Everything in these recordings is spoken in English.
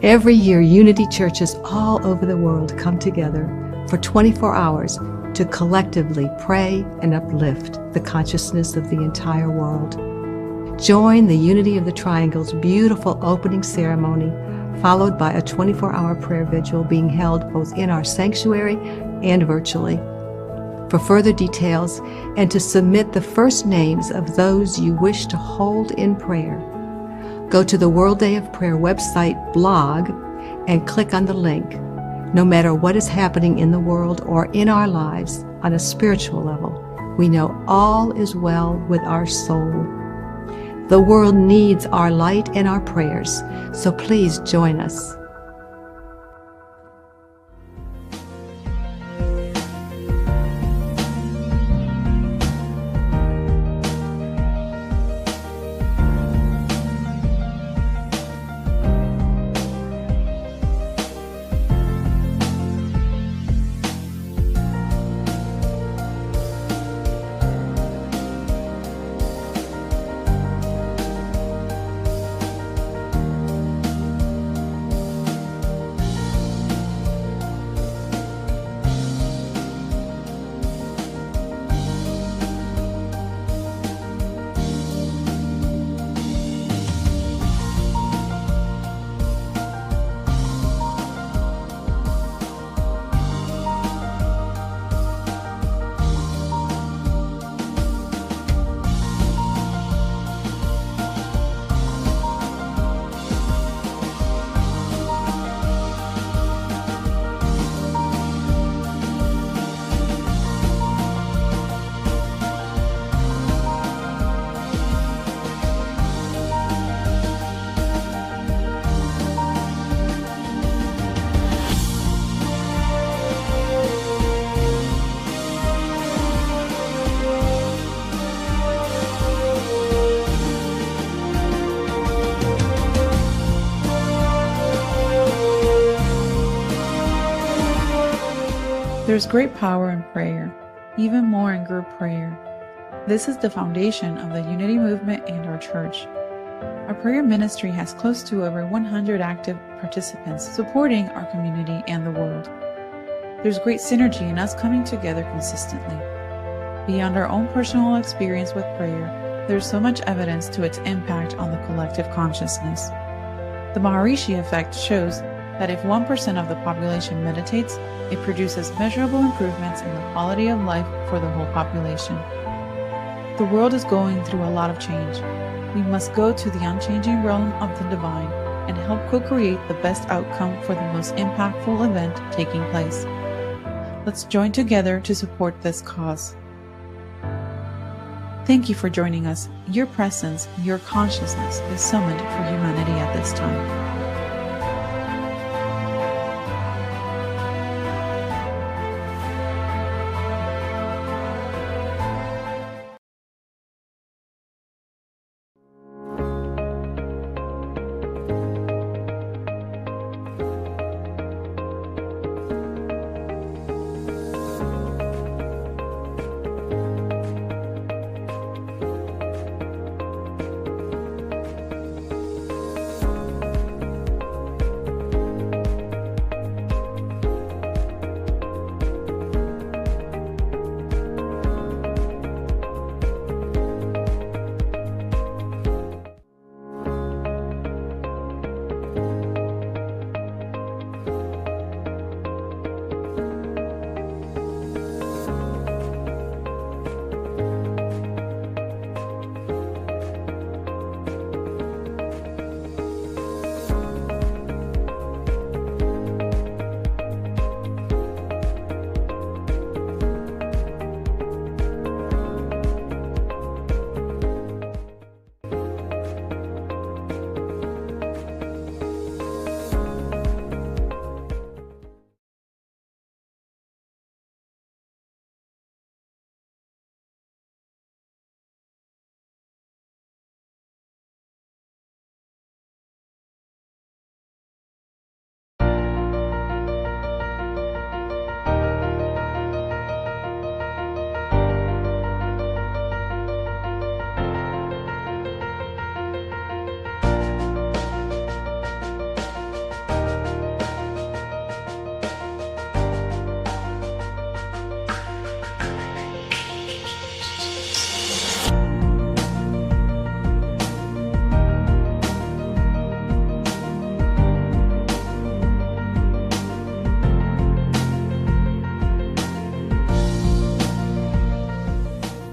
Every year, Unity churches all over the world come together for 24 hours to collectively pray and uplift the consciousness of the entire world. Join the Unity of the Triangle's beautiful opening ceremony, followed by a 24-hour prayer vigil being held both in our sanctuary and virtually. For further details and to submit the first names of those you wish to hold in prayer, go to the World Day of Prayer website blog and click on the link. No matter what is happening in the world or in our lives on a spiritual level, we know all is well with our soul. The world needs our light and our prayers, so please join us. There's great power in prayer, even more in group prayer. This is the foundation of the Unity movement and our church. Our prayer ministry has close to over 100 active participants supporting our community and the world. There's great synergy in us coming together consistently. Beyond our own personal experience with prayer, there's so much evidence to its impact on the collective consciousness. The Maharishi effect shows that if 1% of the population meditates, it produces measurable improvements in the quality of life for the whole population. The world is going through a lot of change. We must go to the unchanging realm of the divine and help co-create the best outcome for the most impactful event taking place. Let's join together to support this cause. Thank you for joining us. Your presence, your consciousness is summoned for humanity at this time.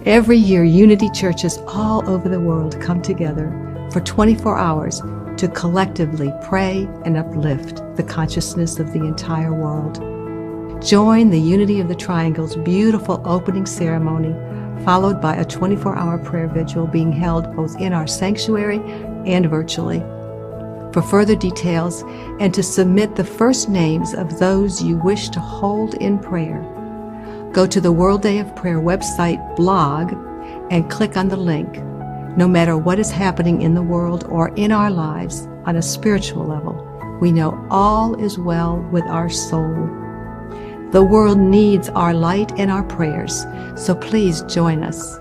Every year, Unity churches all over the world come together for 24 hours to collectively pray and uplift the consciousness of the entire world. Join the Unity of the Triangle's beautiful opening ceremony, followed by a 24-hour prayer vigil being held both in our sanctuary and virtually. For further details and to submit the first names of those you wish to hold in prayer, go to the World Day of Prayer website blog and click on the link. No matter what is happening in the world or in our lives on a spiritual level, we know all is well with our soul. The world needs our light and our prayers, so please join us.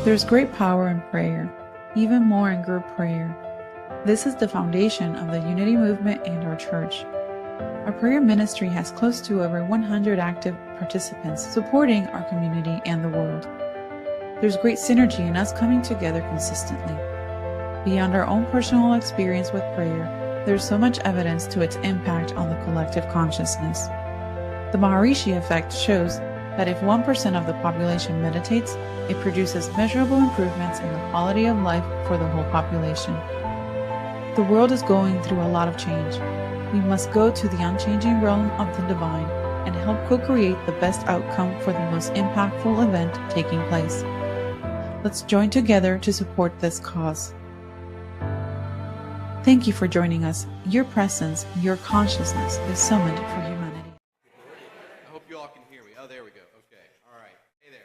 There's great power in prayer, even more in group prayer. This is the foundation of the Unity movement and our church. Our prayer ministry has close to over 100 active participants supporting our community and the world. There's great synergy in us coming together consistently. Beyond our own personal experience with prayer, there's so much evidence to its impact on the collective consciousness. The Maharishi effect shows that if 1% of the population meditates, it produces measurable improvements in the quality of life for the whole population. The world is going through a lot of change. We must go to the unchanging realm of the divine and help co-create the best outcome for the most impactful event taking place. Let's join together to support this cause. Thank you for joining us. Your presence, your consciousness is summoned for humanity. I hope you all can hear me. Oh, there we go. Okay. All right. Hey there.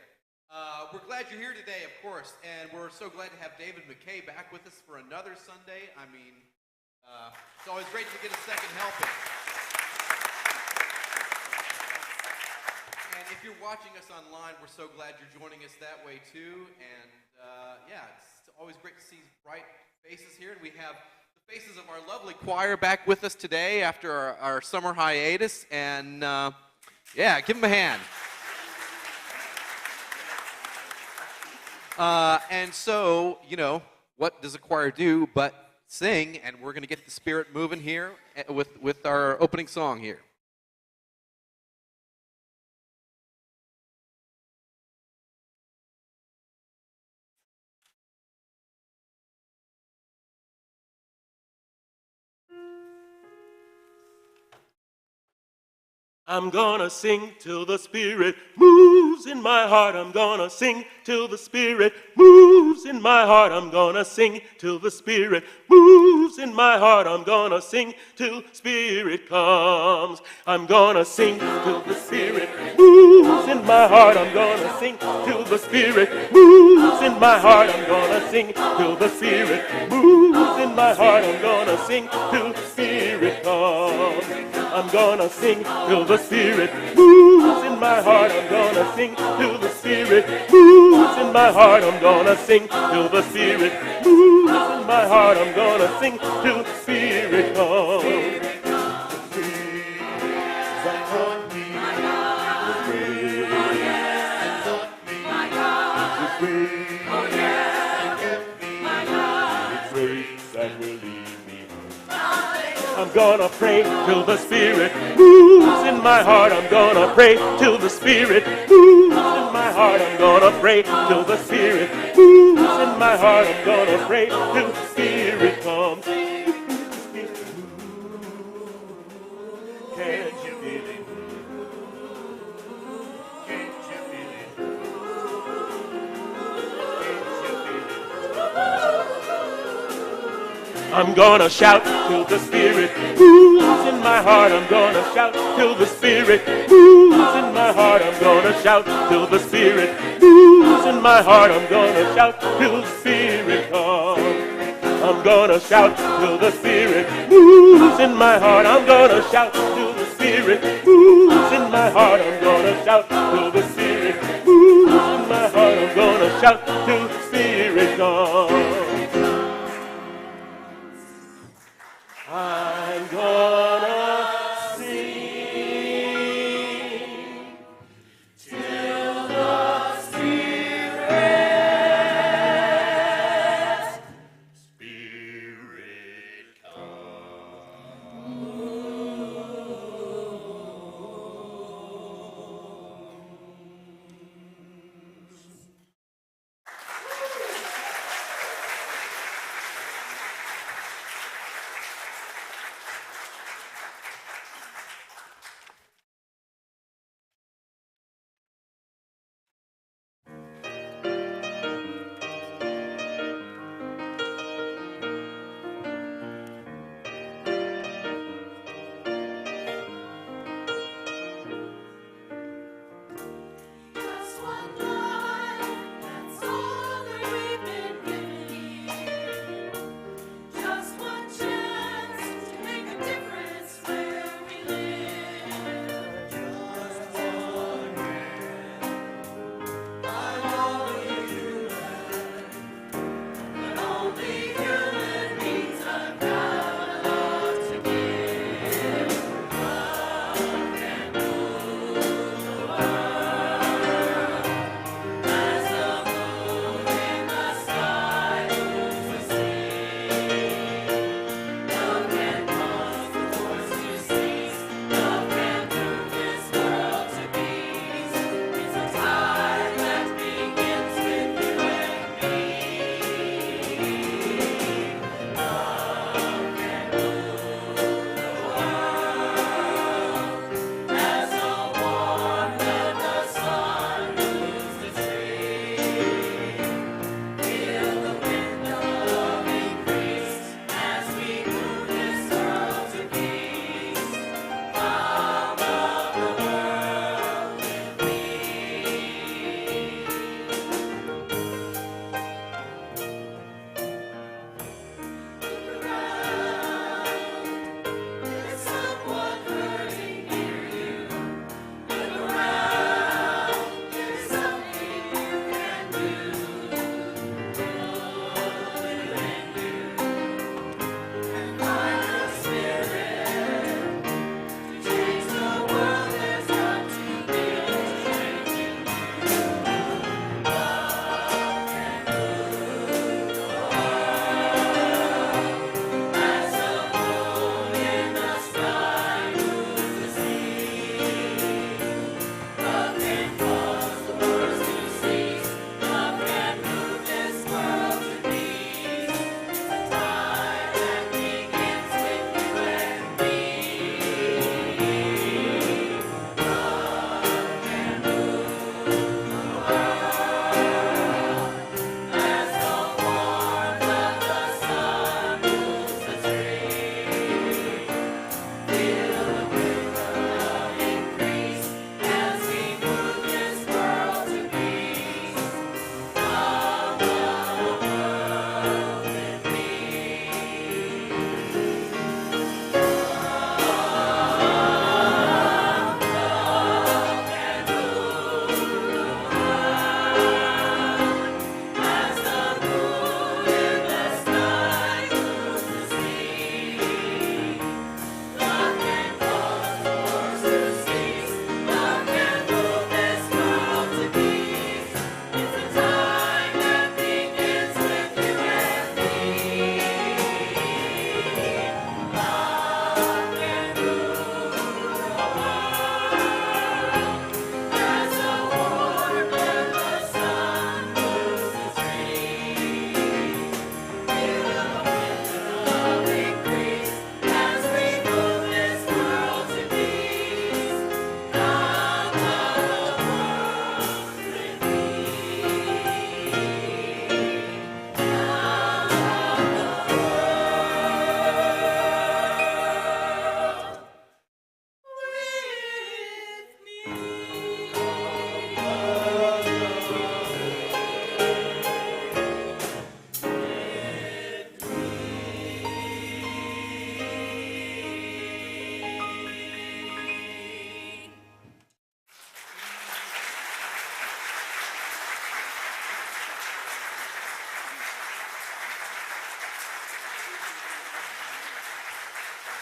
We're glad you're here today, of course, and we're so glad to have David McKay back with us for another Sunday. I mean, it's always great to get a second helping. And if you're watching us online, we're so glad you're joining us that way too. And yeah, it's always great to see bright faces here. And we have the faces of our lovely choir back with us today after our summer hiatus. And yeah, give them a hand. And so, you know, what does a choir do but sing? And we're going to get the spirit moving here with our opening song here. I'm gonna sing till the Spirit moves in my heart. I'm gonna sing till the Spirit moves in my heart. I'm gonna sing till the Spirit moves in my heart. I'm gonna sing till Spirit comes. I'm gonna sing till the Spirit moves in my heart. I'm gonna sing till the Spirit moves in my heart. I'm gonna sing till the Spirit moves in my heart. I'm gonna sing till the Spirit comes. I'm gonna sing till the Spirit moves in my heart. I'm gonna sing till the Spirit moves in my heart. I'm gonna sing till the Spirit moves in my heart. I'm gonna sing till the Spirit comes. Breathe on me, I'm gonna pray till the Spirit moves in my heart. I'm gonna pray till the Spirit moves in my heart. I'm gonna pray till the Spirit moves in my heart. I'm gonna pray till the Spirit comes. Can't you feel it? Can't you feel it? I'm gonna shout till the Spirit moves in my heart. I'm gonna shout till the Spirit moves in my heart. I'm gonna shout till the Spirit moves in my heart. I'm gonna shout till the Spirit comes. I'm gonna shout till the Spirit moves in my heart. I'm gonna shout till the Spirit moves in my heart. I'm gonna shout till the Spirit moves in my heart. I'm gonna shout till the Spirit comes. I'm gonna sing till the Spirit comes.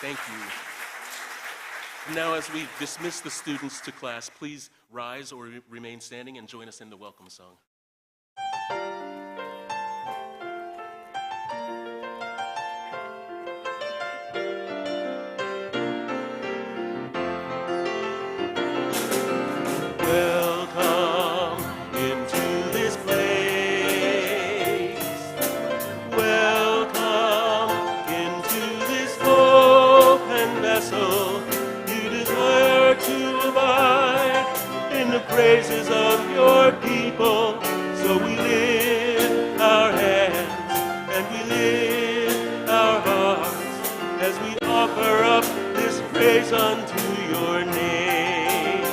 Thank you. And now as we dismiss the students to class, please rise or remain standing and join us in the welcome song. Welcome into this place. Welcome into this open vessel. You desire to abide in the praises of your people. So we lift our hands and we lift our hearts as we offer up this praise unto your name.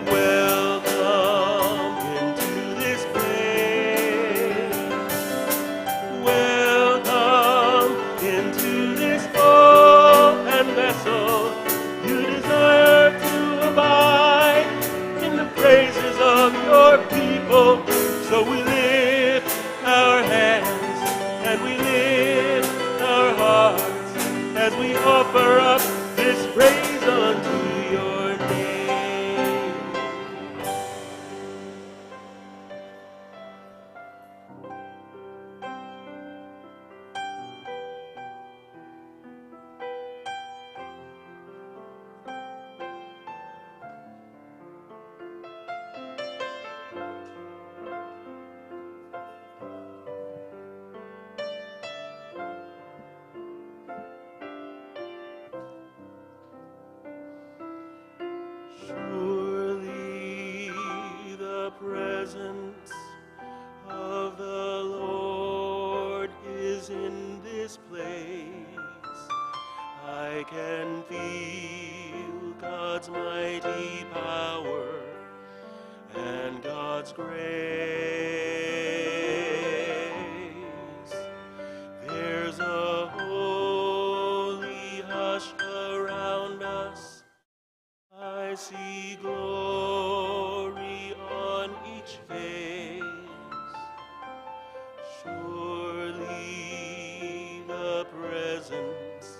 Welcome into this place. Welcome into this open vessel. You desire to abide in the praises of your people. So we lift our hands and we lift our hearts as we offer up this praise unto your name. Surely the presence of the Lord is in this place. I can feel God's mighty power and God's grace. There's a holy hush around us. I see glory on each face. Surely the presence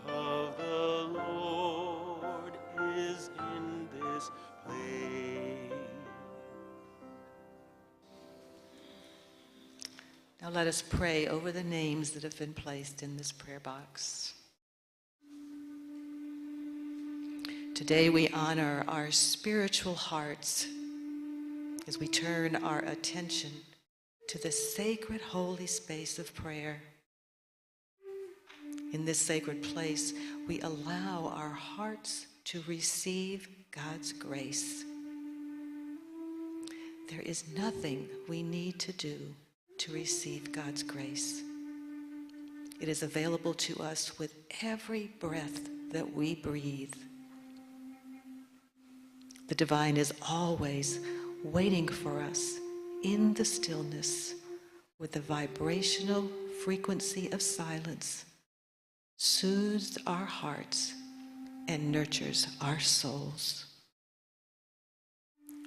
of the Lord is in this place. Now let us pray over the names that have been placed in this prayer box. Today we honor our spiritual hearts as we turn our attention to the sacred holy space of prayer. In this sacred place, we allow our hearts to receive God's grace. There is nothing we need to do to receive God's grace. It is available to us with every breath that we breathe. The divine is always waiting for us in the stillness with the vibrational frequency of silence, soothes our hearts and nurtures our souls.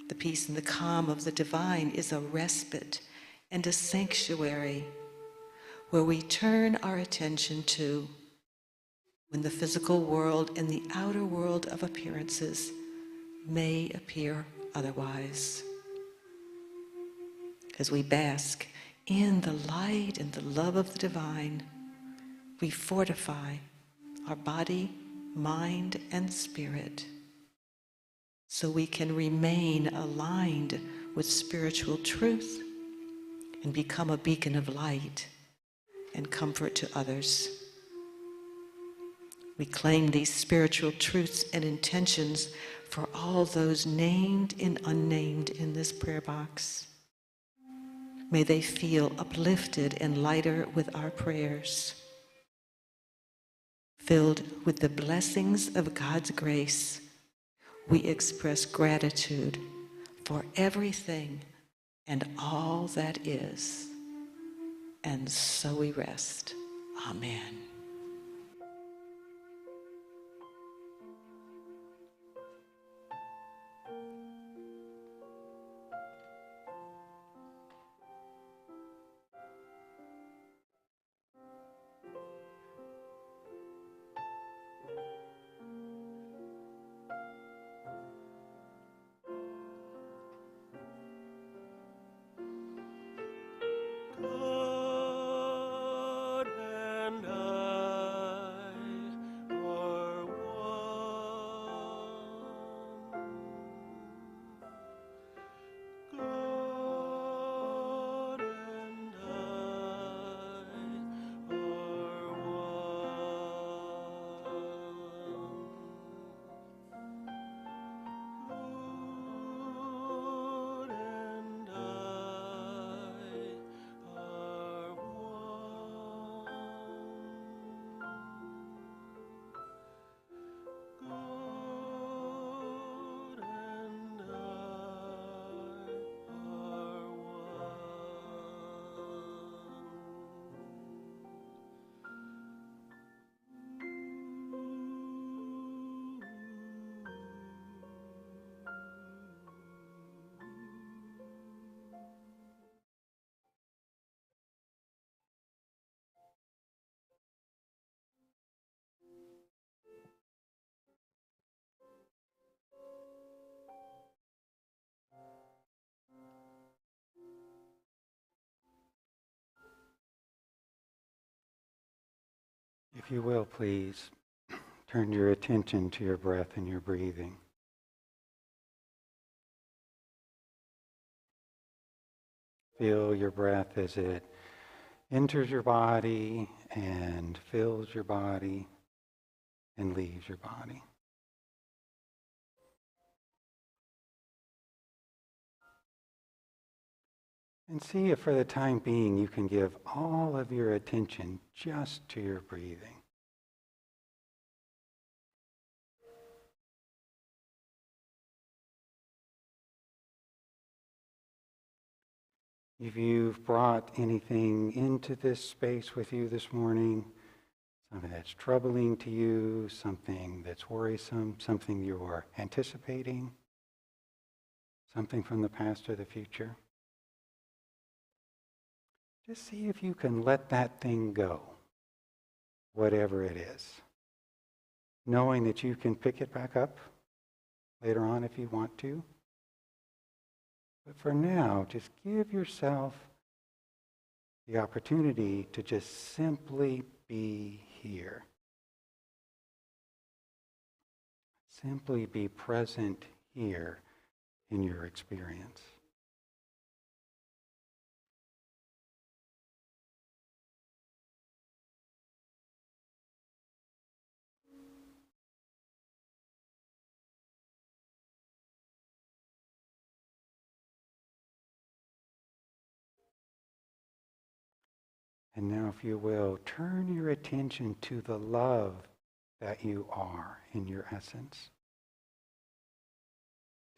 The peace and the calm of the divine is a respite and a sanctuary where we turn our attention to when the physical world and the outer world of appearances may appear otherwise. As we bask in the light and the love of the divine, we fortify our body, mind, and spirit so we can remain aligned with spiritual truth and become a beacon of light and comfort to others. We claim these spiritual truths and intentions for all those named and unnamed in this prayer box. May they feel uplifted and lighter with our prayers. Filled with the blessings of God's grace, we express gratitude for everything and all that is. And so we rest. Amen. If you will, please, turn your attention to your breath and your breathing. Feel your breath as it enters your body and fills your body and leaves your body. And see if for the time being you can give all of your attention just to your breathing. If you've brought anything into this space with you this morning, something that's troubling to you, something that's worrisome, something you're anticipating, something from the past or the future, just see if you can let that thing go, whatever it is, knowing that you can pick it back up later on if you want to. But for now, just give yourself the opportunity to just simply be here. Simply be present here in your experience. And now, if you will, turn your attention to the love that you are in your essence,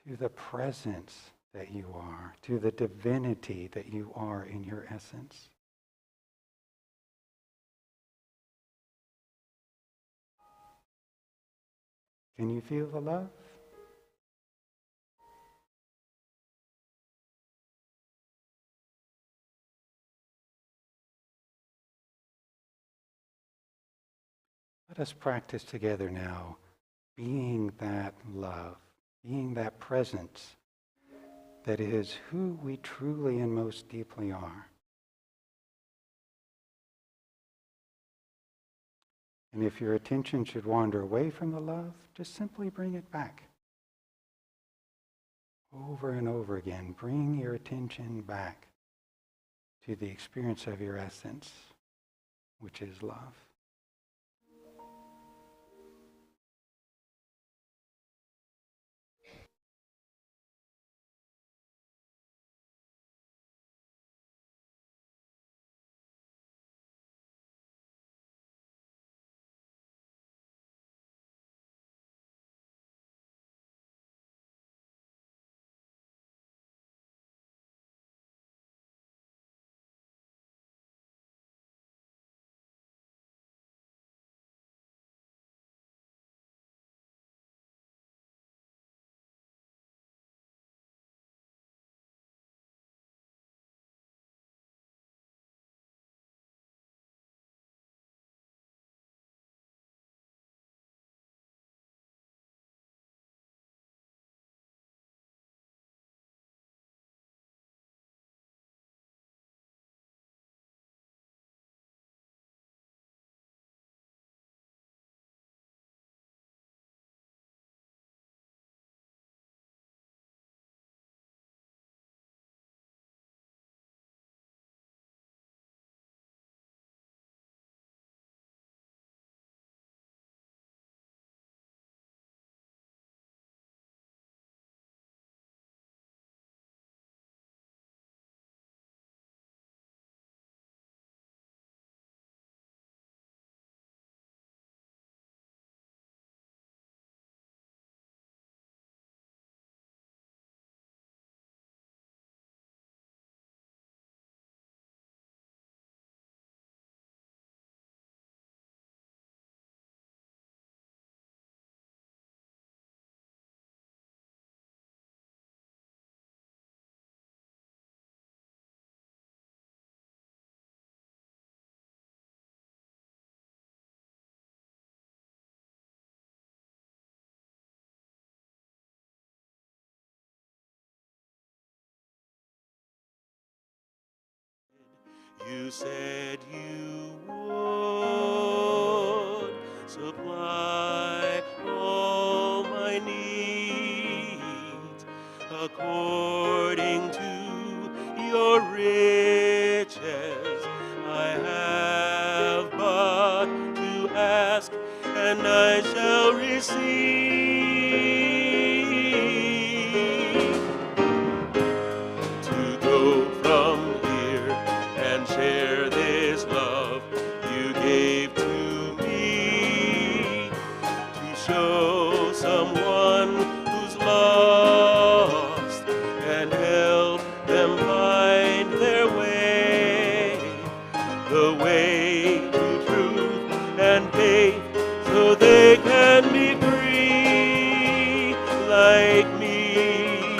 to the presence that you are, to the divinity that you are in your essence. Can you feel the love? Let us practice together now being that love, being that presence that is who we truly and most deeply are. And if your attention should wander away from the love, just simply bring it back. Over and over again, bring your attention back to the experience of your essence, which is love. You said you would. supply all my needs according to your riches. I have but to ask, and I shall receive. To go from here and share this love you gave to me, to show someone who's lost and help them find their way, the way to truth and faith, so they can be free like me,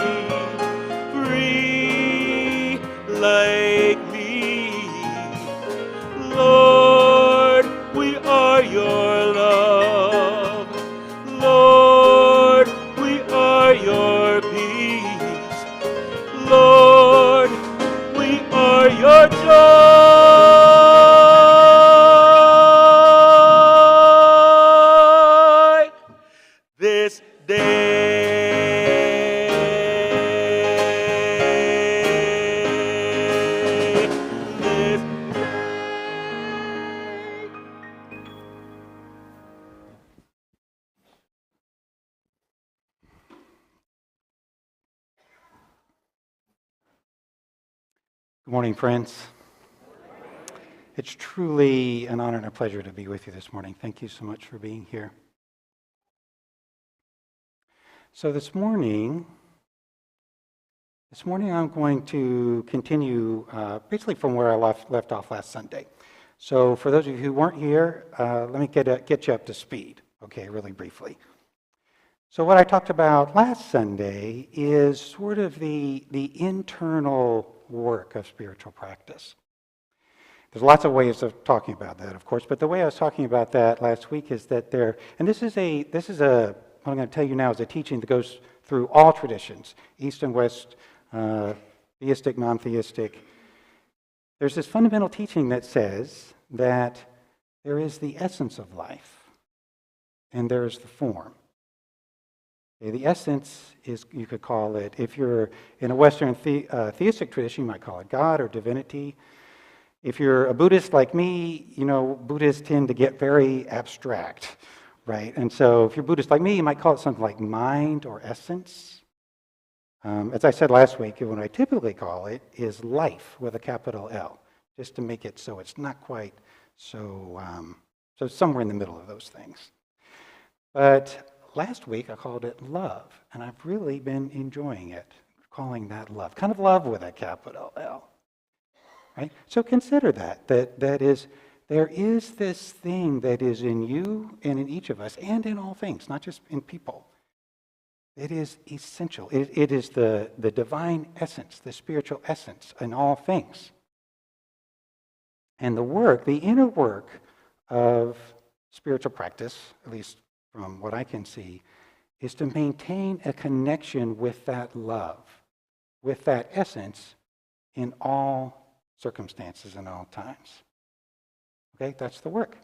free like me. Lord, we are your love. Lord, we are your peace. Lord, we are your joy this day. This Good morning, friends. It's truly an honor and a pleasure to be with you this morning. Thank you so much for being here. So this morning I'm going to continue basically from where I left off last Sunday. So for those of you who weren't here, let me get you up to speed, okay, really briefly. So what I talked about last Sunday is sort of the internal work of spiritual practice. There's lots of ways of talking about that, of course, but the way I was talking about that last week is that and this is what I'm going to tell you now is a teaching that goes through all traditions, East and West, theistic, non-theistic. There's this fundamental teaching that says that there is the essence of life, and there is the form. The essence is, you could call it, if you're in a Western theistic tradition, you might call it God or divinity. If you're a Buddhist like me, you know, Buddhists tend to get very abstract, right? And so if you're Buddhist like me, you might call it something like mind or essence. As I said last week, what I typically call it is life with a capital L, just to make it so it's not quite so somewhere in the middle of those things. But last week I called it love, and I've really been enjoying it, calling that love, kind of love with a capital L. Right? So consider there is this thing that is in you and in each of us and in all things, not just in people. It is essential. It is the divine essence, the spiritual essence in all things. And the inner work of spiritual practice, at least from what I can see, is to maintain a connection with that love, with that essence in all circumstances and all times. Okay, that's the work.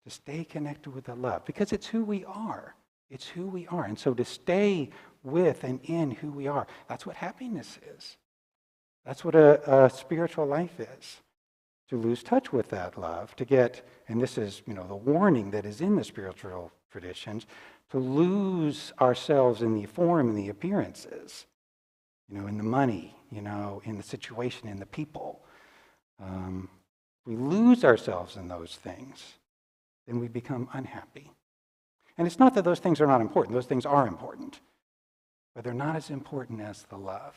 To stay connected with the love, because it's who we are. It's who we are. And so to stay with and in who we are, that's what happiness is. That's what a spiritual life is. To lose touch with that love, to get, and this is, the warning that is in the spiritual traditions, to lose ourselves in the form and the appearances, in the money, in the situation, in the people. We lose ourselves in those things, then we become unhappy. And it's not that those things are not important. Those things are important. But they're not as important as the love.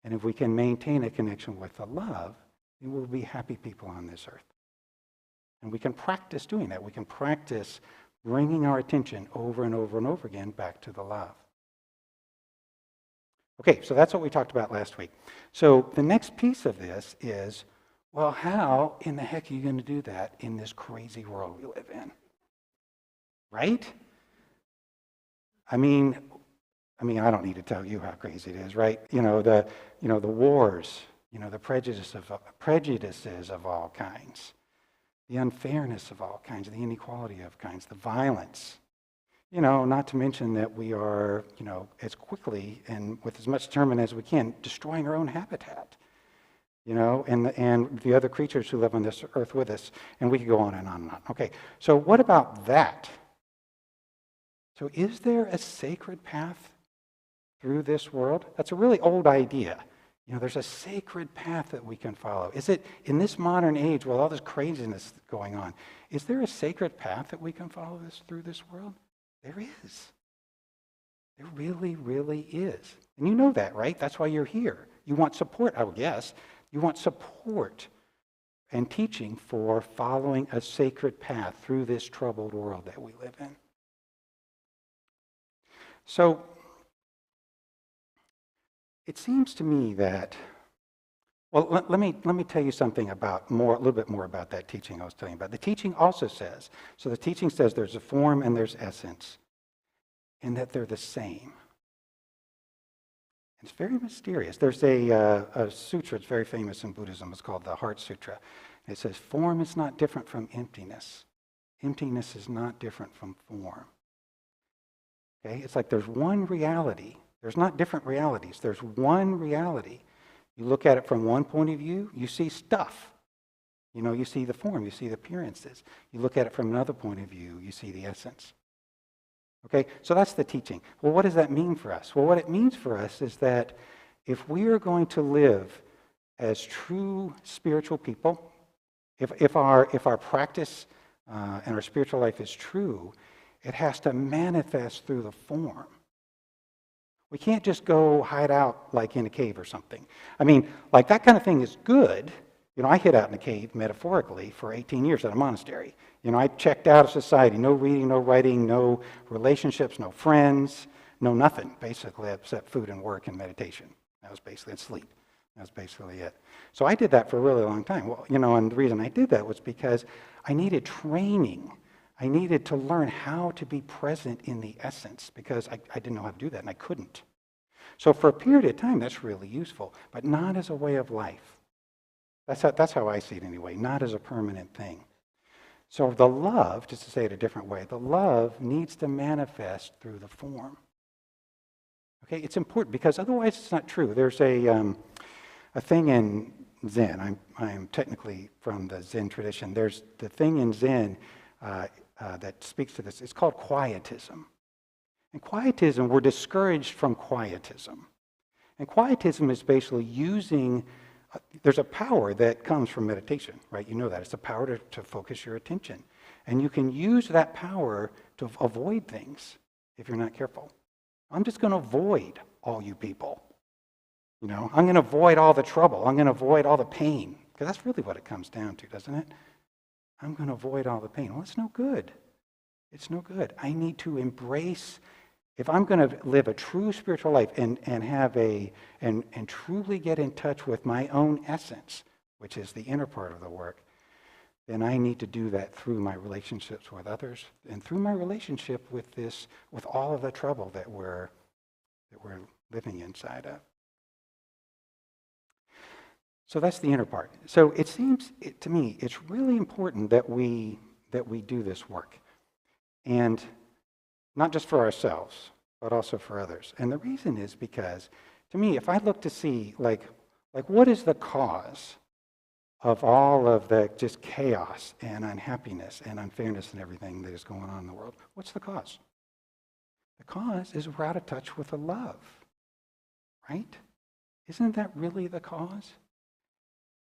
And if we can maintain a connection with the love, then we'll be happy people on this earth. And we can practice doing that. We can practice bringing our attention over and over and over again back to the love. Okay, so that's what we talked about last week. So the next piece of this is, well, how in the heck are you going to do that in this crazy world we live in? Right? I mean, I don't need to tell you how crazy it is, right? The wars, the prejudices of all kinds, the unfairness of all kinds, the inequality of kinds, the violence. Not to mention that we are, as quickly and with as much determination as we can, destroying our own habitat, and the other creatures who live on this earth with us, and we could go on and on and on. Okay, so what about that? So is there a sacred path through this world? That's a really old idea. There's a sacred path that we can follow. Is it, in this modern age with all this craziness going on, is there a sacred path that we can follow through this world? There is. There really, really is. And you know that, right? That's why you're here. You want support, I would guess. You want support and teaching for following a sacred path through this troubled world that we live in. So, it seems to me that, well, let me tell you something a little bit more about that teaching I was telling you about. The teaching also says, so the teaching says there's a form and there's essence, and that they're the same. It's very mysterious. There's a sutra, it's very famous in Buddhism, it's called the Heart Sutra. It says, form is not different from emptiness. Emptiness is not different from form. Okay, it's like there's one reality. There's not different realities. There's one reality. You look at it from one point of view, you see stuff. You see the form, you see the appearances. You look at it from another point of view, you see the essence. Okay, so that's the teaching. Well, what does that mean for us? Well, what it means for us is that if we are going to live as true spiritual people, if our practice and our spiritual life is true, it has to manifest through the form. We can't just go hide out like in a cave or something. I mean, like that kind of thing is good. I hid out in a cave, metaphorically, for 18 years at a monastery. I checked out of society. No reading, no writing, no relationships, no friends, no nothing, basically, except food and work and meditation. That was basically, and sleep. That was basically it. So I did that for a really long time. Well, and the reason I did that was because I needed training. I needed to learn how to be present in the essence because I didn't know how to do that, and I couldn't. So for a period of time, that's really useful, but not as a way of life. That's how I see it anyway, not as a permanent thing. So the love, just to say it a different way, the love needs to manifest through the form. Okay, it's important because otherwise it's not true. There's a thing in Zen. I'm technically from the Zen tradition. There's the thing in Zen that speaks to this. It's called Quietism. And Quietism, we're discouraged from Quietism. And Quietism is basically using, there's a power that comes from meditation, right? You know that. It's a power to focus your attention. And you can use that power to avoid things if you're not careful. I'm just going to avoid all you people. I'm going to avoid all the trouble. I'm going to avoid all the pain. Because that's really what it comes down to, doesn't it? I'm going to avoid all the pain. Well, it's no good. It's no good. I need to embrace, if I'm going to live a true spiritual life and have and truly get in touch with my own essence, which is the inner part of the work, then I need to do that through my relationships with others and through my relationship with all of the trouble that we're living inside of. So that's the inner part. So it seems to me it's really important that we do this work, and not just for ourselves, but also for others. And the reason is because, to me, if I look to see like what is the cause of all of the just chaos and unhappiness and unfairness and everything that is going on in the world, what's the cause? The cause is we're out of touch with the love, right? Isn't that really the cause?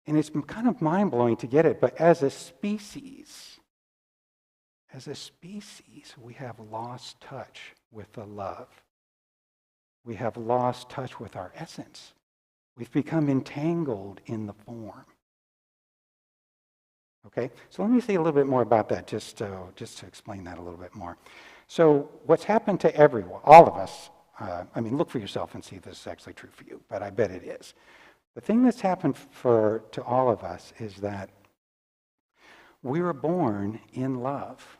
And it's kind of mind-blowing to get it, but as a species, we have lost touch with the love. We have lost touch with our essence. We've become entangled in the form. Okay, so let me say a little bit more about that, just to explain that a little bit more. So what's happened to everyone, all of us, look for yourself and see if this is actually true for you, but I bet it is. The thing that's happened to all of us is that we were born in love,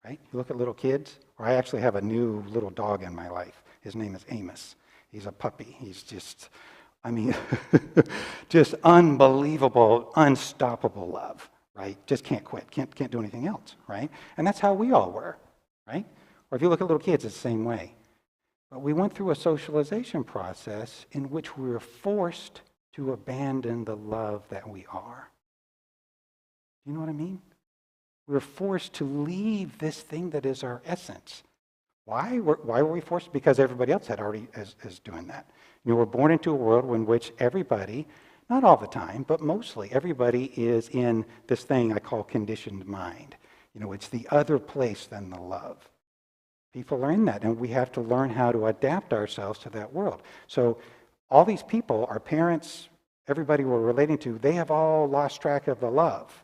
right? You look at little kids, or I actually have a new little dog in my life. His name is Amos. He's a puppy. He's just, just unbelievable, unstoppable love. right? Just can't quit, can't do anything else, right? And that's how we all were, right? Or if you look at little kids, it's the same way. But we went through a socialization process in which we were forced to abandon the love that we are. You know what I mean? We were forced to leave this thing that is our essence. Why were we forced? Because everybody else had already is doing that. You know, we're born into a world in which everybody, not all the time, but mostly everybody is in this thing I call conditioned mind. You know, it's the other place than the love. People are in that, and we have to learn how to adapt ourselves to that world. So all these people, our parents, everybody we're relating to, they have all lost track of the love.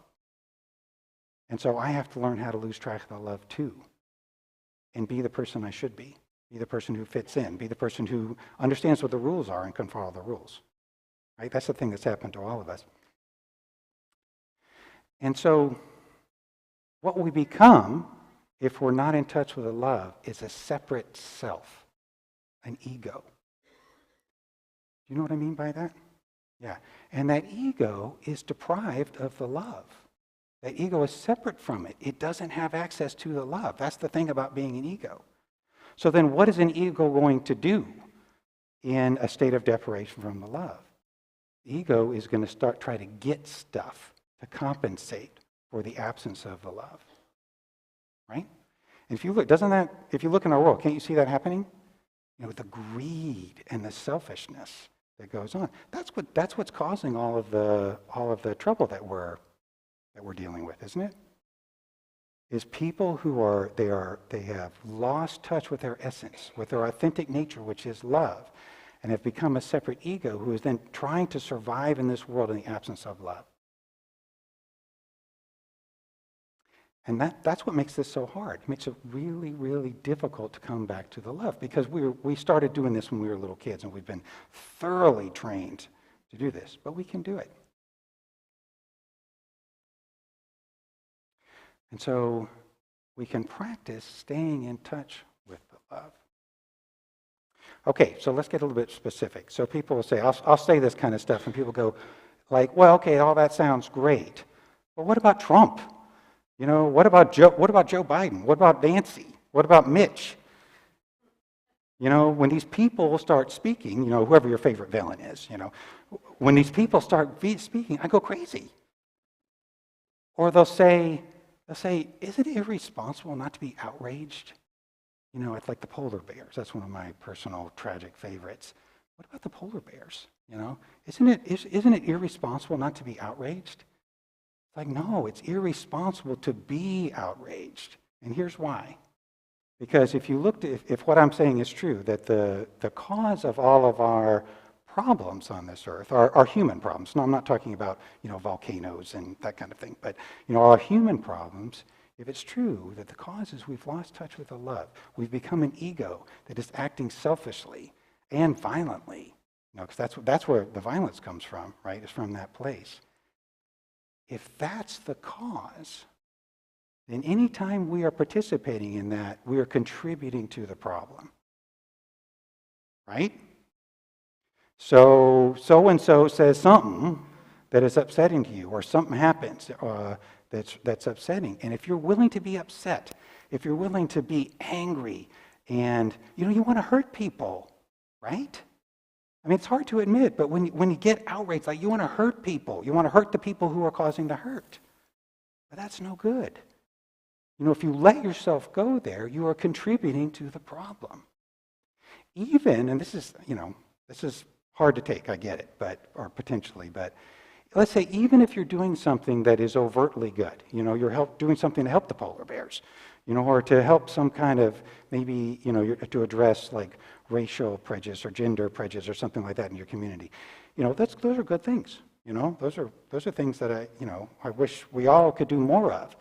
And so I have to learn how to lose track of the love too, and be the person I should be the person who fits in, be the person who understands what the rules are and can follow the rules. Right? That's the thing that's happened to all of us. And so what we become, if we're not in touch with the love, is a separate self, an ego. Do you know what I mean by that? Yeah. And that ego is deprived of the love. That ego is separate from it. It doesn't have access to the love. That's the thing about being an ego. So then what is an ego going to do in a state of deprivation from the love? The ego is going to try to get stuff to compensate for the absence of the love. Right? And if you look, if you look in our world, can't you see that happening? You know, the greed and the selfishness that goes on. That's what's causing all of the trouble that we're dealing with, isn't it? Is people who they have lost touch with their essence, with their authentic nature, which is love, and have become a separate ego who is then trying to survive in this world in the absence of love. And that's what makes this so hard. It makes it really, really difficult to come back to the love, because we started doing this when we were little kids, and we've been thoroughly trained to do this, but we can do it. And so we can practice staying in touch with the love. Okay, so let's get a little bit specific. So people will say, I'll say this kind of stuff, and people go like, well, okay, all that sounds great, but what about Trump? You know, what about Joe Biden? What about Nancy? What about Mitch? You know, when these people start speaking, you know, whoever your favorite villain is, you know, when these people start speaking, I go crazy. Or they'll say, isn't it irresponsible not to be outraged? You know, it's like the polar bears. That's one of my personal tragic favorites. What about the polar bears? You know, isn't it irresponsible not to be outraged? It's like, no, it's irresponsible to be outraged. And here's why. Because if you looked at, if what I'm saying is true, that the cause of all of our problems on this earth are human problems. No, I'm not talking about, you know, volcanoes and that kind of thing, but, you know, our human problems, if it's true that the cause is we've lost touch with the love, we've become an ego that is acting selfishly and violently, you know, because that's where the violence comes from, right? It's from that place. If that's the cause, then any time we are participating in that, we are contributing to the problem, right? So-and-so says something that is upsetting to you, or something happens that's upsetting. And if you're willing to be upset, if you're willing to be angry, and, you know, you want to hurt people, right? I mean, it's hard to admit, but when you get outraged, like, you want to hurt people. You want to hurt the people who are causing the hurt. But that's no good. You know, if you let yourself go there, you are contributing to the problem. Even, and this is, you know, this is hard to take, I get it, or potentially, but let's say even if you're doing something that is overtly good, you know, you're doing something to help the polar bears, you know, or to help some kind of, maybe, you know, to address like racial prejudice or gender prejudice or something like that in your community. You know, those are good things. You know, those are things that I wish we all could do more of.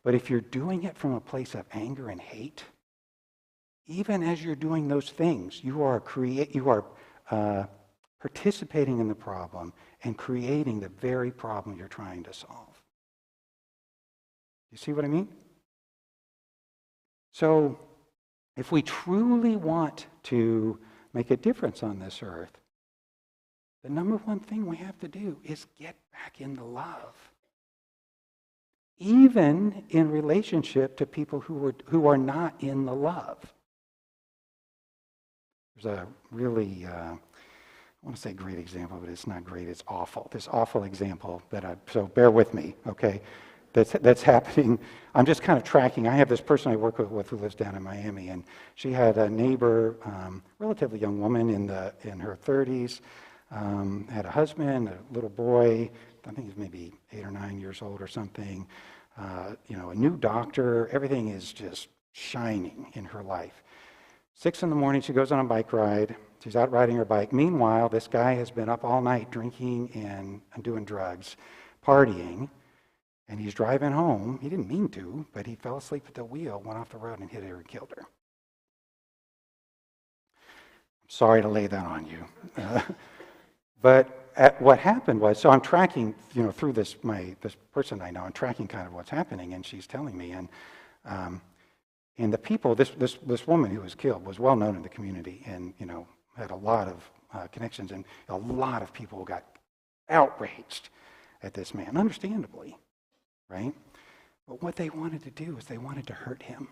But if you're doing it from a place of anger and hate, even as you're doing those things, you are participating in the problem and creating the very problem you're trying to solve. You see what I mean? So, if we truly want to make a difference on this earth, the number one thing we have to do is get back in the love. even in relationship to people who are not in the love. There's a really, I want to say great example, but it's not great, it's awful. This awful example so bear with me, okay? That's happening. I'm just kind of tracking. I have this person I work with who lives down in Miami, and she had a neighbor, relatively young woman in her 30s, had a husband, a little boy, I think he's maybe 8 or 9 years old or something, a new doctor. Everything is just shining in her life. 6 in the morning, she goes on a bike ride. She's out riding her bike. Meanwhile, this guy has been up all night drinking and doing drugs, partying. And he's driving home. He didn't mean to, but he fell asleep at the wheel, went off the road and hit her and killed her. I'm sorry to lay that on you. But what happened was, so I'm tracking, through this person I know, I'm tracking kind of what's happening, and she's telling me, and the people, this woman who was killed was well known in the community, and had a lot of connections, and a lot of people got outraged at this man, understandably. Right? But what they wanted to do is they wanted to hurt him.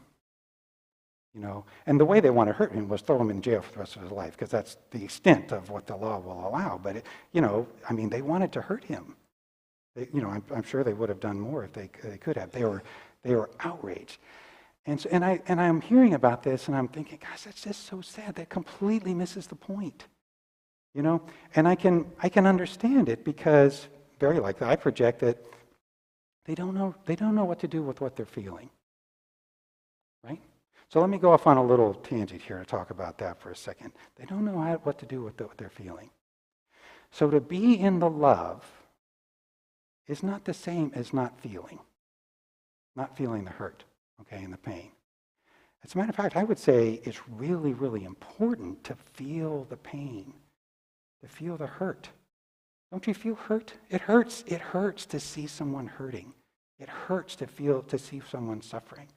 And the way they want to hurt him was throw him in jail for the rest of his life, because that's the extent of what the law will allow. But, they wanted to hurt him. I'm sure they would have done more if they could have. They were outraged. And I'm hearing about this, and I'm thinking, gosh, that's just so sad. That completely misses the point. And I can understand it, because very likely I project that they don't know what to do with what they're feeling, right? So let me go off on a little tangent here to talk about that for a second. They don't know what to do with what they're feeling. So to be in the love is not the same as not feeling the hurt, okay, and the pain. As a matter of fact, I would say it's really, really important to feel the pain, to feel the hurt. Don't you feel hurt? It hurts. It hurts to see someone hurting. It hurts to see someone suffering.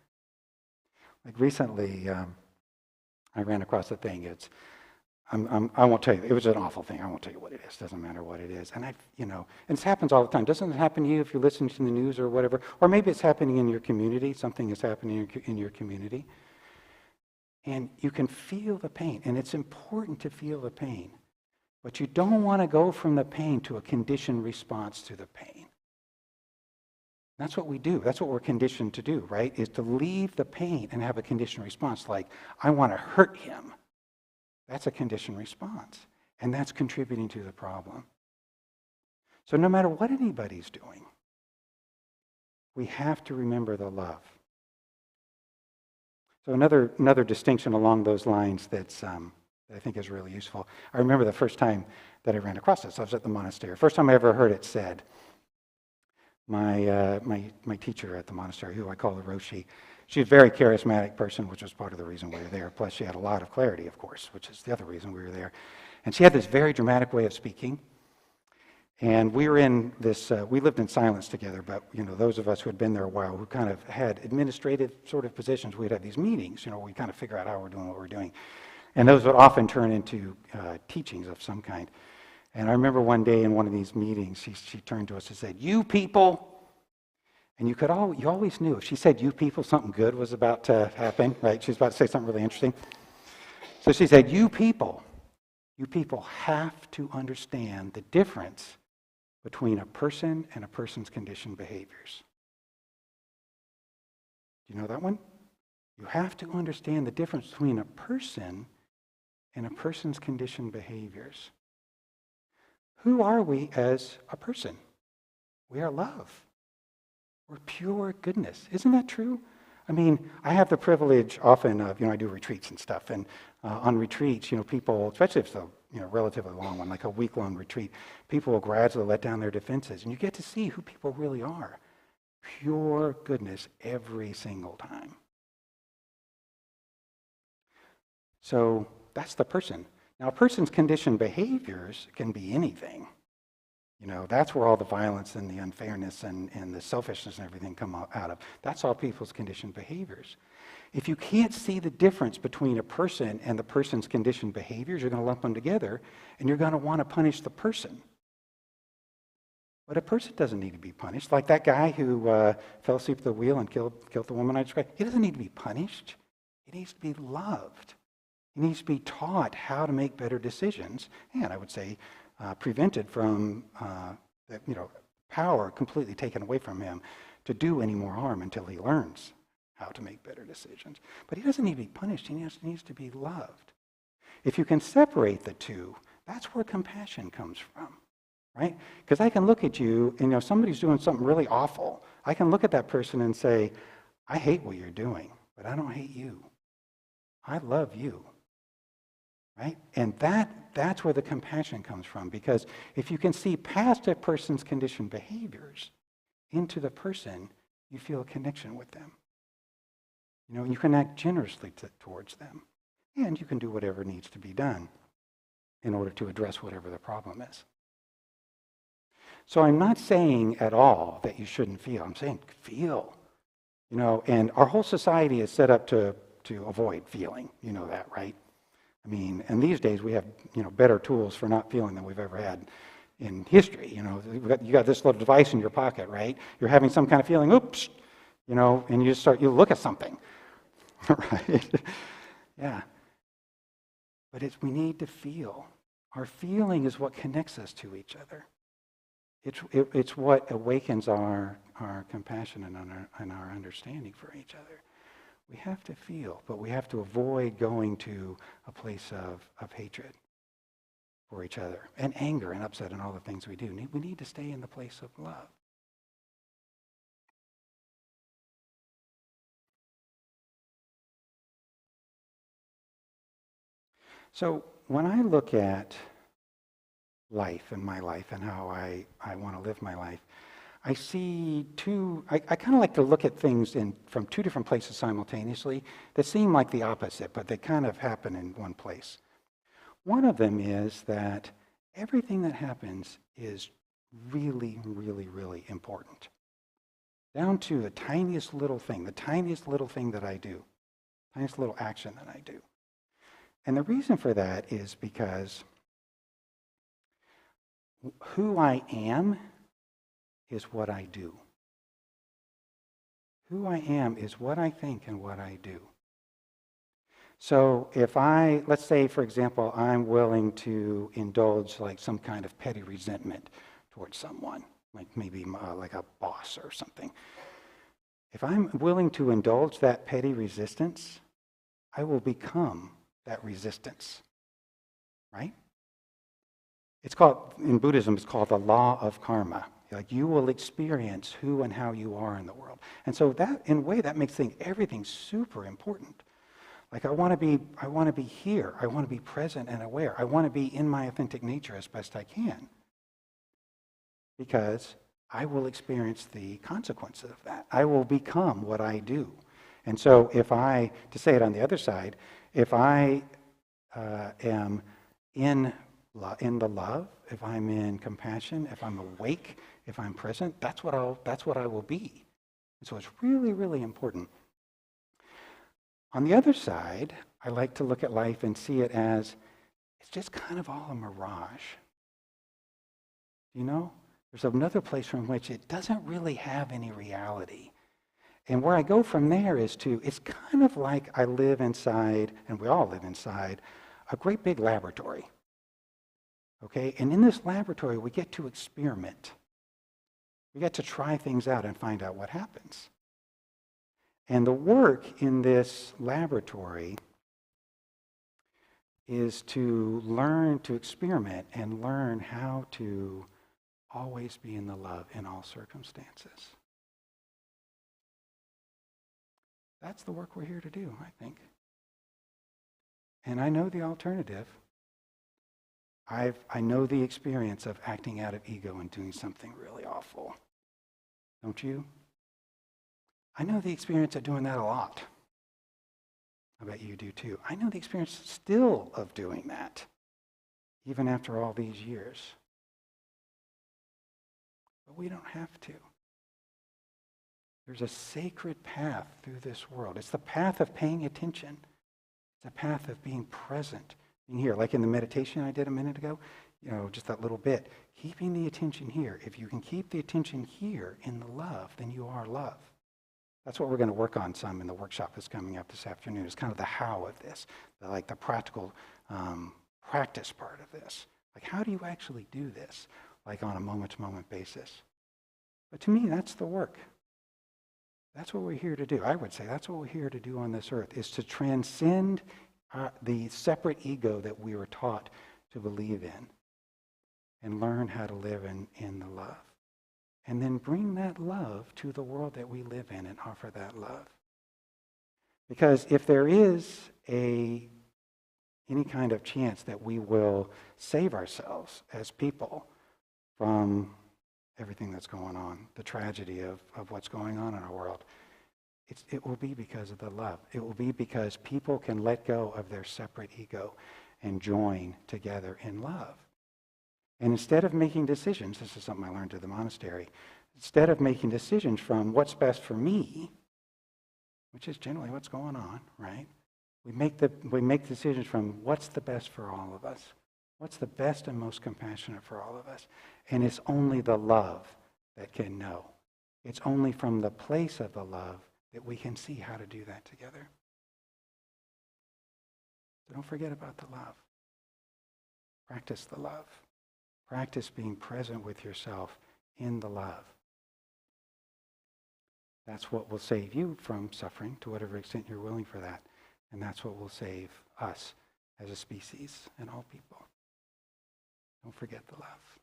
Like recently, I ran across a thing. I won't tell you. It was an awful thing. I won't tell you what it is. Doesn't matter what it is. And and this happens all the time. Doesn't it happen to you if you listen to the news or whatever? Or maybe it's happening in your community. Something is happening in your community, and you can feel the pain. And it's important to feel the pain. But you don't want to go from the pain to a conditioned response to the pain. That's what we do. That's what we're conditioned to do, right? Is to leave the pain and have a conditioned response like, I want to hurt him. That's a conditioned response. And that's contributing to the problem. So no matter what anybody's doing, we have to remember the love. So another distinction along those lines that I think is really useful. I remember the first time that I ran across this. I was at the monastery. First time I ever heard it said. My teacher at the monastery, who I call the Roshi, she's a very charismatic person, which was part of the reason we were there. Plus, she had a lot of clarity, of course, which is the other reason we were there. And she had this very dramatic way of speaking. And we were in this, we lived in silence together, but, those of us who had been there a while, who kind of had administrative sort of positions, we'd have these meetings, we kind of figure out how we're doing what we're doing. And those would often turn into teachings of some kind. And I remember one day in one of these meetings, she turned to us and said, "You people," and you always knew if she said "you people," something good was about to happen, right? She was about to say something really interesting. So she said, you people have to understand the difference between a person and a person's conditioned behaviors. Do you know that one? You have to understand the difference between a person and a person's conditioned behaviors. Who are we as a person? We are love. We're pure goodness. Isn't that true? I mean, I have the privilege often of, I do retreats and stuff, and on retreats, people, especially if it's a relatively long one, like a week-long retreat, people will gradually let down their defenses, and you get to see who people really are. Pure goodness every single time. So that's the person. Now, a person's conditioned behaviors can be anything. That's where all the violence and the unfairness and the selfishness and everything come out of. That's all people's conditioned behaviors. If you can't see the difference between a person and the person's conditioned behaviors, you're going to lump them together, and you're going to want to punish the person. But a person doesn't need to be punished. Like that guy who fell asleep at the wheel and killed the woman I described. He doesn't need to be punished. He needs to be loved. He needs to be taught how to make better decisions, and I would say prevented from power completely taken away from him to do any more harm until he learns how to make better decisions. But he doesn't need to be punished. He needs to be loved. If you can separate the two, that's where compassion comes from, right? Because I can look at you, and somebody's doing something really awful. I can look at that person and say, I hate what you're doing, but I don't hate you. I love you. Right? And that's where the compassion comes from, because if you can see past a person's conditioned behaviors into the person, you feel a connection with them. You can act generously towards them, and you can do whatever needs to be done in order to address whatever the problem is. So I'm not saying at all that you shouldn't feel. I'm saying feel. And our whole society is set up to avoid feeling. You know that, right? I mean, and these days we have, better tools for not feeling than we've ever had in history. You got this little device in your pocket, right? You're having some kind of feeling, oops, and you look at something, right? Yeah. But we need to feel. Our feeling is what connects us to each other. It's what awakens our compassion and our understanding for each other. We have to feel, but we have to avoid going to a place of hatred for each other and anger and upset and all the things we do. We need to stay in the place of love. So when I look at life and my life and how I want to live my life, I see I kind of like to look at things from two different places simultaneously that seem like the opposite, but they kind of happen in one place. One of them is that everything that happens is really, really, really important. Down to the tiniest little thing that I do, tiniest little action that I do. And the reason for that is because who I am is what I do. Who I am is what I think and what I do. So if let's say, for example, I'm willing to indulge like some kind of petty resentment towards someone, like maybe like a boss or something. If I'm willing to indulge that petty resistance, I will become that resistance, right? In Buddhism, it's called the law of karma. Like you will experience who and how you are in the world. And so that, in a way, that makes everything super important. Like I want to be here. I want to be present and aware. I want to be in my authentic nature as best I can. Because I will experience the consequences of that. I will become what I do. And so to say it on the other side, if I am in the love, if I'm in compassion, if I'm awake, if I'm present, that's what I will be. And so it's really, really important. On the other side, I like to look at life and see it as it's just kind of all a mirage. There's another place from which it doesn't really have any reality. And where I go from there is it's kind of like I live inside, and we all live inside, a great big laboratory. Okay? And in this laboratory, we get to experiment. We get to try things out and find out what happens. And the work in this laboratory is to learn to experiment and learn how to always be in the love in all circumstances. That's the work we're here to do, I think. And I know the alternative. I know the experience of acting out of ego and doing something really awful. Don't you? I know the experience of doing that a lot. I bet you do too. I know the experience still of doing that, even after all these years. But we don't have to. There's a sacred path through this world. It's the path of paying attention. It's a path of being present, being here. Like in the meditation I did a minute ago, just that little bit. Keeping the attention here. If you can keep the attention here in the love, then you are love. That's what we're going to work on some in the workshop that's coming up this afternoon. It's kind of the how of this, the practical practice part of this. Like, how do you actually do this, like on a moment-to-moment basis? But to me, that's the work. That's what we're here to do. I would say that's what we're here to do on this earth, is to transcend the separate ego that we were taught to believe in and learn how to live in the love. And then bring that love to the world that we live in and offer that love. Because if there is any kind of chance that we will save ourselves as people from everything that's going on, the tragedy of what's going on in our world, it will be because of the love. It will be because people can let go of their separate ego and join together in love. And instead of making decisions, this is something I learned at the monastery, instead of making decisions from what's best for me, which is generally what's going on, right? We make decisions from what's the best for all of us. What's the best and most compassionate for all of us? And it's only the love that can know. It's only from the place of the love that we can see how to do that together. So don't forget about the love. Practice the love. Practice being present with yourself in the love. That's what will save you from suffering to whatever extent you're willing for that. And that's what will save us as a species and all people. Don't forget the love.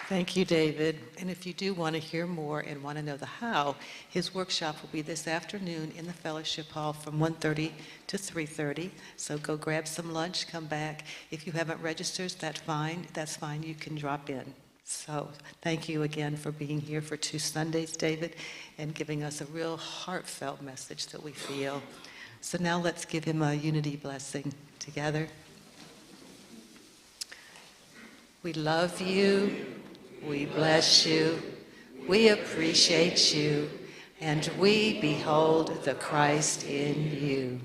Thank you, David. And if you do want to hear more and want to know the how, his workshop will be this afternoon in the fellowship hall from 1:30 to 3:30. So go grab some lunch, come back. If you haven't registered, that's fine. You can drop in. So thank you again for being here for 2 Sundays, David, and giving us a real heartfelt message that we feel. So now let's give him a unity blessing together. We love you. We bless you, we appreciate you, and we behold the Christ in you.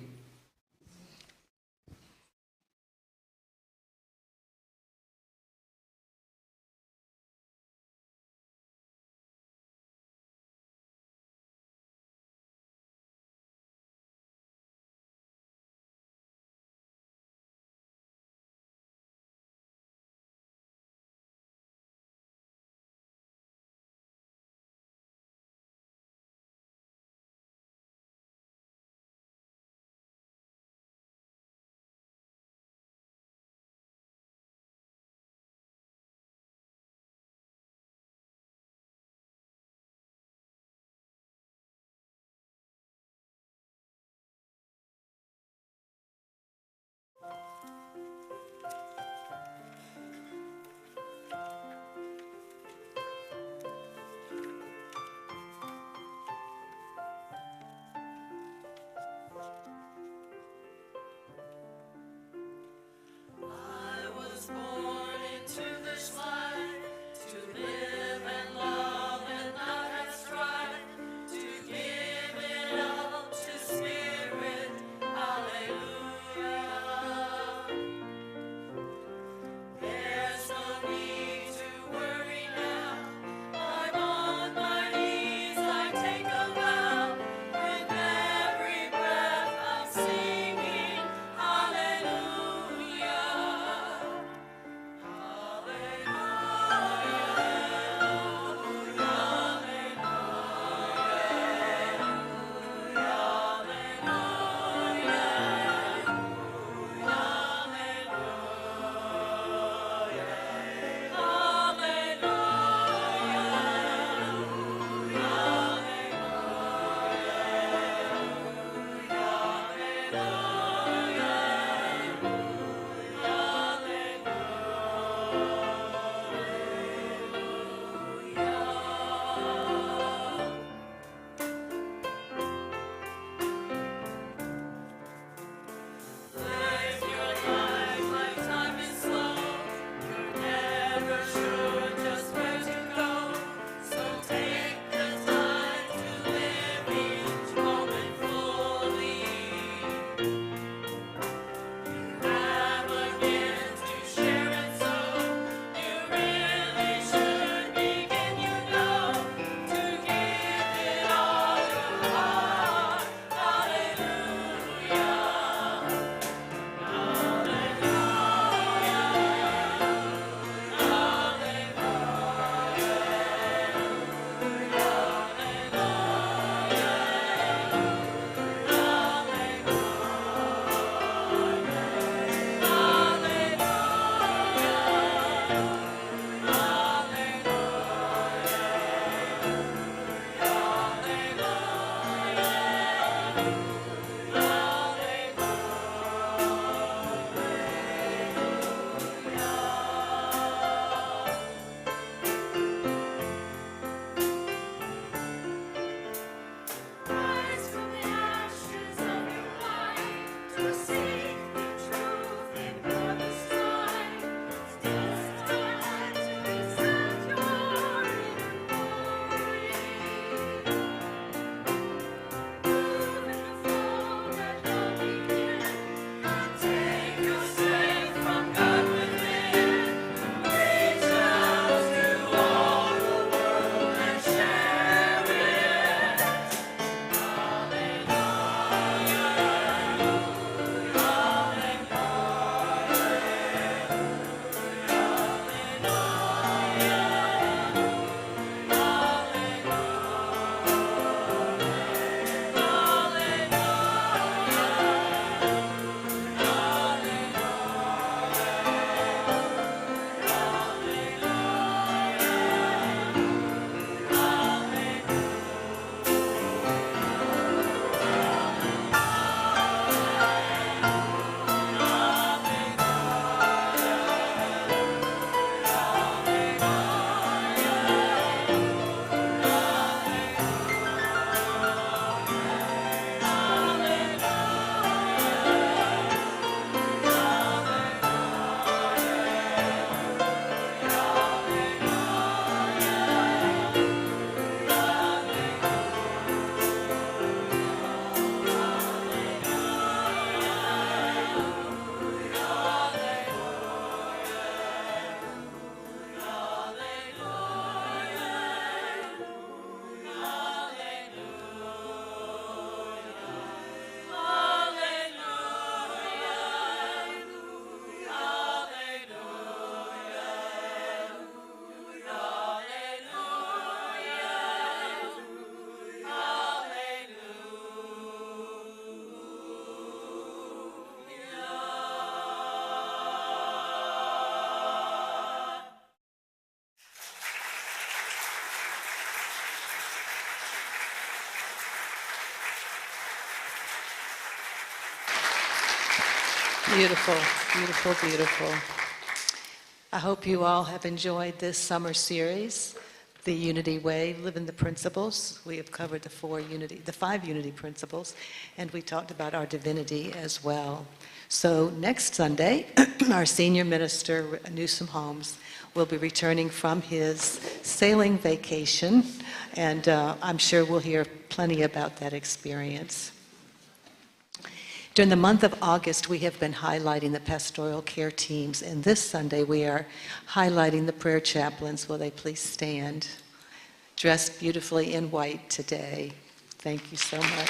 Beautiful, beautiful, beautiful. I hope you all have enjoyed this summer series, The Unity Way, Living the Principles. We have covered the 5 unity principles, and we talked about our divinity as well. So next Sunday, our senior minister, Newsom Holmes, will be returning from his sailing vacation, and I'm sure we'll hear plenty about that experience. During the month of August, we have been highlighting the pastoral care teams, and this Sunday we are highlighting the prayer chaplains. Will they please stand? Dressed beautifully in white today. Thank you so much.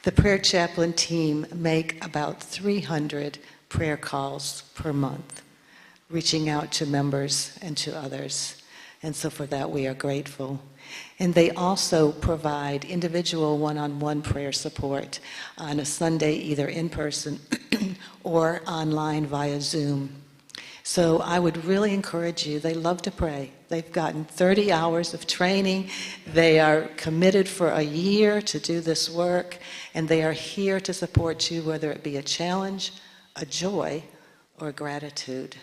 The prayer chaplain team make about 300 prayer calls per month, reaching out to members and to others. And so for that, we are grateful. And they also provide individual one-on-one prayer support on a Sunday, either in person or online via Zoom. So I would really encourage you. They love to pray. They've gotten 30 hours of training. They are committed for a year to do this work, and they are here to support you, whether it be a challenge, a joy, or gratitude.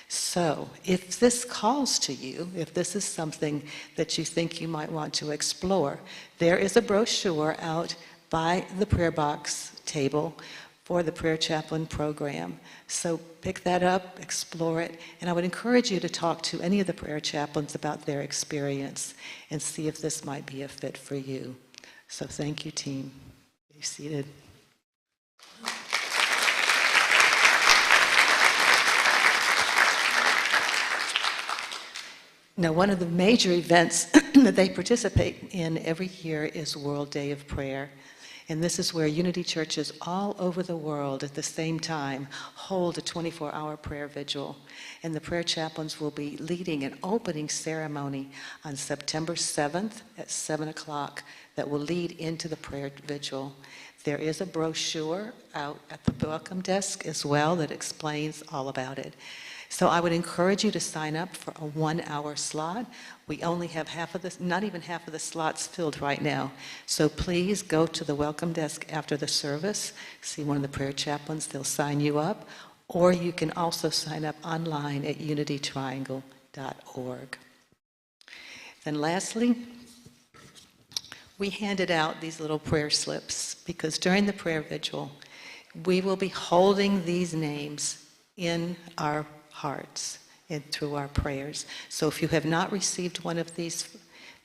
So if this calls to you, if this is something that you think you might want to explore, there is a brochure out by the prayer box table for the Prayer Chaplain program. So pick that up, explore it, and I would encourage you to talk to any of the prayer chaplains about their experience and see if this might be a fit for you. So thank you, team. Be seated. Now, one of the major events that they participate in every year is World Day of Prayer. And this is where Unity churches all over the world at the same time hold a 24-hour prayer vigil. And the prayer chaplains will be leading an opening ceremony on September 7th at 7 o'clock that will lead into the prayer vigil. There is a brochure out at the welcome desk as well that explains all about it. So I would encourage you to sign up for a 1-hour slot. We only have not even half of the slots filled right now. So please go to the welcome desk after the service, see one of the prayer chaplains, they'll sign you up, or you can also sign up online at unitytriangle.org. Then lastly, we handed out these little prayer slips because during the prayer vigil, we will be holding these names in our hearts and through our prayers. So if you have not received one of these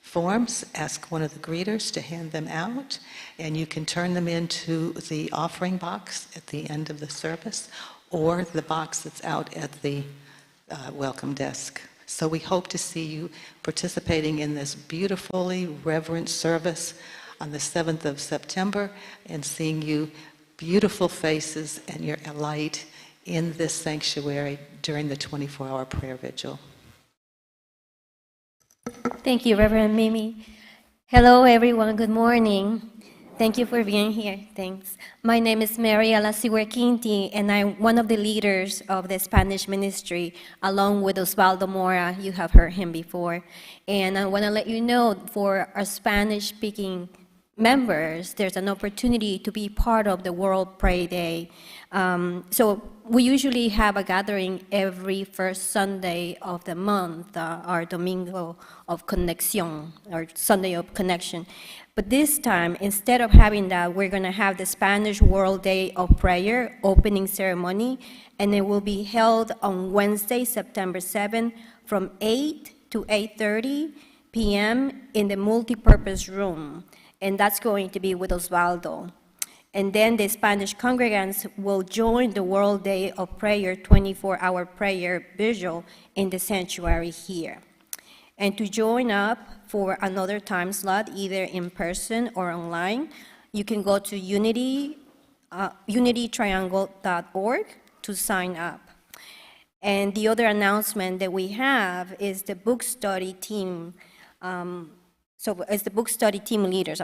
forms, ask one of the greeters to hand them out, and you can turn them into the offering box at the end of the service or the box that's out at the welcome desk. So we hope to see you participating in this beautifully reverent service on the 7th of September and seeing you beautiful faces and your light in this sanctuary during the 24-hour prayer vigil. Thank you, Reverend Mimi. Hello, everyone. Good morning. Thank you for being here. Thanks. My name is Maria Lacihuerquinti, and I'm one of the leaders of the Spanish ministry, along with Osvaldo Mora. You have heard him before. And I want to let you know, for our Spanish-speaking members, there's an opportunity to be part of the World Pray Day. So we usually have a gathering every first Sunday of the month, our Domingo of Conexión, or Sunday of Connection. But this time, instead of having that, we're going to have the Spanish World Day of Prayer opening ceremony, and it will be held on Wednesday, September 7th, from 8 to 8:30 p.m. in the multipurpose room. And that's going to be with Osvaldo. And then the Spanish congregants will join the World Day of Prayer 24-hour prayer vigil in the sanctuary here. And to join up for another time slot, either in person or online, you can go to unitytriangle.org to sign up. And the other announcement that we have is the book study team. So as the book study team leaders,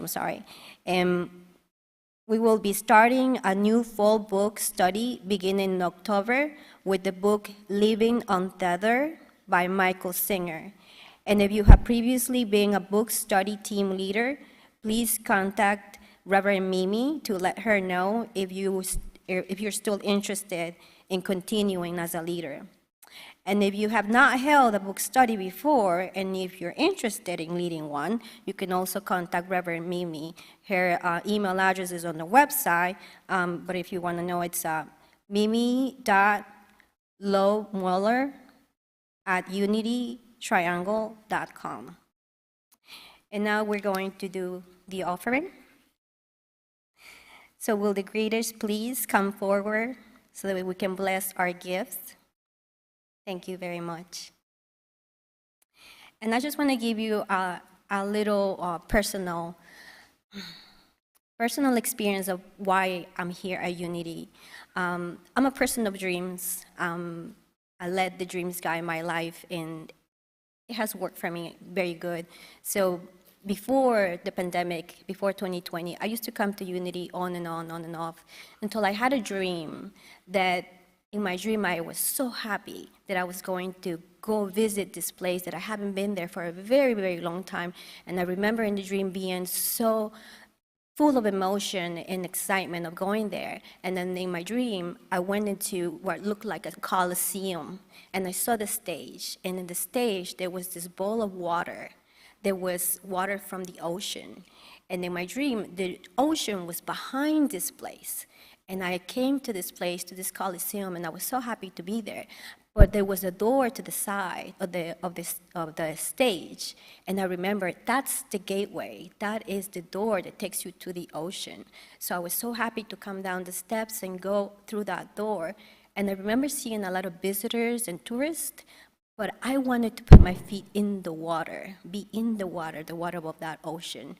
we will be starting a new fall book study beginning in October with the book Living Untethered by Michael Singer. And if you have previously been a book study team leader, please contact Reverend Mimi to let her know if you're still interested in continuing as a leader. And if you have not held a book study before, and if you're interested in leading one, you can also contact Reverend Mimi. Her email address is on the website, but if you want to know, it's mimi.lowmueller@unitytriangle.com. And now we're going to do the offering. So will the greeters please come forward so that we can bless our gifts? Thank you very much. And I just want to give you a little personal experience of why I'm here at Unity. I'm a person of dreams. I let the dreams guide my life, and it has worked for me very good. So before the pandemic, before 2020, I used to come to Unity on and off, until I had a dream that in my dream, I was so happy that I was going to go visit this place that I haven't been there for a very, very long time. And I remember in the dream being so full of emotion and excitement of going there. And then in my dream, I went into what looked like a coliseum, and I saw the stage. And in the stage, there was this bowl of water. There was water from the ocean. And in my dream, the ocean was behind this place. And I came to this place, to this coliseum, and I was so happy to be there. But there was a door to the side of the stage, and I remember that's the gateway. That is the door that takes you to the ocean. So I was so happy to come down the steps and go through that door. And I remember seeing a lot of visitors and tourists, but I wanted to put my feet in the water, be in the water of that ocean.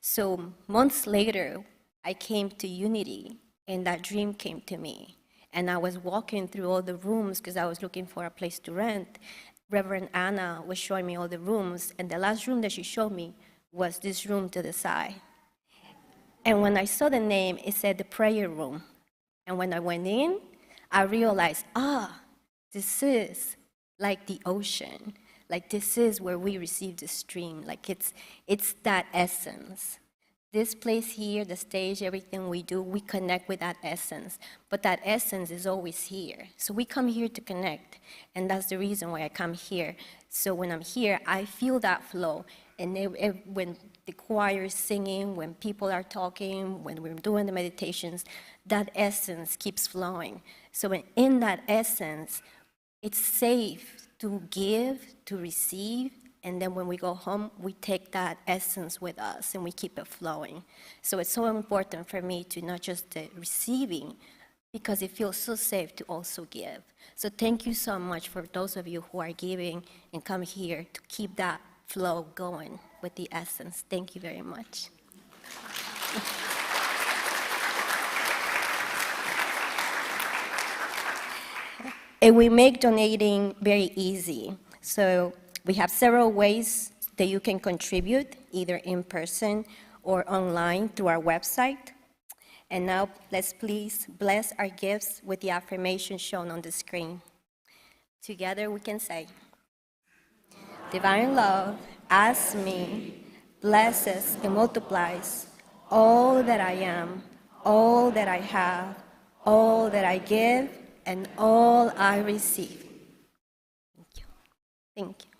So months later, I came to Unity, and that dream came to me. And I was walking through all the rooms because I was looking for a place to rent. Reverend Anna was showing me all the rooms, and the last room that she showed me was this room to the side. And when I saw the name, it said the prayer room. And when I went in, I realized, this is like the ocean. Like this is where we receive the stream. Like it's that essence. This place here, the stage, everything we do, we connect with that essence. But that essence is always here. So we come here to connect, and that's the reason why I come here. So when I'm here, I feel that flow. And when the choir is singing, when people are talking, when we're doing the meditations, that essence keeps flowing. So in that essence, it's safe to give, to receive, and then when we go home, we take that essence with us and we keep it flowing. So it's so important for me to not just receiving, because it feels so safe to also give. So thank you so much for those of you who are giving and come here to keep that flow going with the essence. Thank you very much. And we make donating very easy. So we have several ways that you can contribute, either in person or online through our website. And now, let's please bless our gifts with the affirmation shown on the screen. Together we can say, Divine love, as me, blesses and multiplies all that I am, all that I have, all that I give, and all I receive. Thank you. Thank you.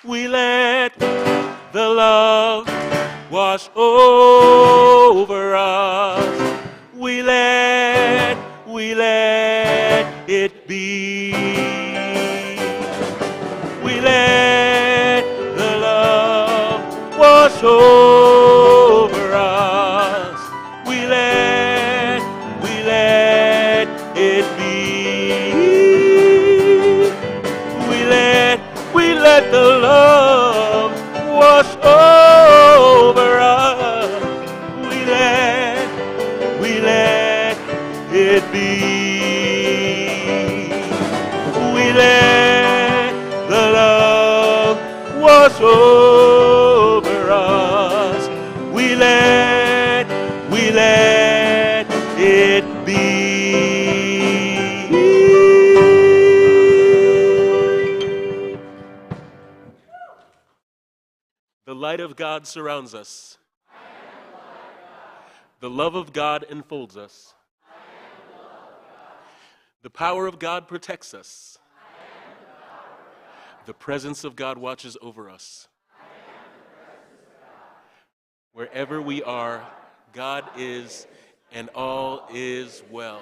We let the love wash over us. We let it be. We let the love wash over us. We let it be. We let the love wash over us. We let it be. We let the love wash over us. We let it be. The light of God surrounds us. The love of God enfolds us. The power of God protects us. The presence of God watches over us. Wherever we are, God is, and all is well.